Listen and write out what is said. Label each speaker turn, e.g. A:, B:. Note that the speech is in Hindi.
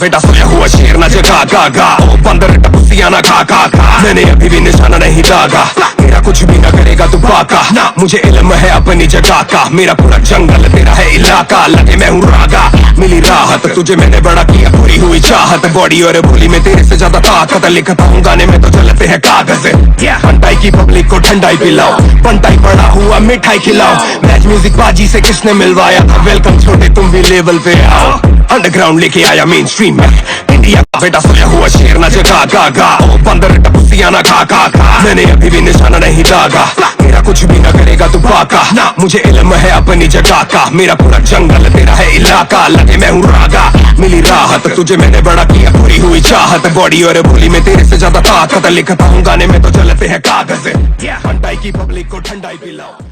A: बेटा सोया हुआ शेर ना जगा गा गा, ओ बंदर टपुसिया ना खा खा खा, मैंने अभी भी निशाना नहीं दागा, मेरा कुछ भी ना करेगा तू बाका ना, मुझे इल्म है अपनी जगह का, मेरा पूरा जंगल तेरा है इलाका, लगे मैं हूँ रागा, मिली राहत तुझे मैंने बड़ा किया, पूरी हुई चाहत, बॉडी और बोली में तेरे से ज्यादा ताकत, लिखता हूँ गाने में तो चलते हैं कागज, बंटाई की पब्लिक को ठंडाई पिलाओ, बंटाई पड़ा हुआ मिठाई खिलाओ, मैच म्यूजिक बाजी से किसने मिलवाया था, वेलकम छोटे तुम भी लेवल पे आओ, अंडरग्राउंड लेके आया मेन स्ट्रीम में, इंडिया का बेटा सोया हुआ शेर ना जगा गा गा, ओ बंदर टपुसिया ना खा खा खा, मैंने अभी भी निशाना नहीं दागा, मेरा कुछ भी ना करेगा तू बाका ना, मुझे इल्म है अपनी जगह का, मेरा पूरा जंगल तेरा है इलाका, लगे मैं हूँ रागा, मिली राहत तुझे मैंने बड़ा किया, पूरी हुई चाहत, बॉडी और बोली में तेरे से ज्यादा ताकत, लिखता हूँ गाने में तो चलते हैं कागज, बंटाई की पब्लिक को ठंडाई पिलाओ।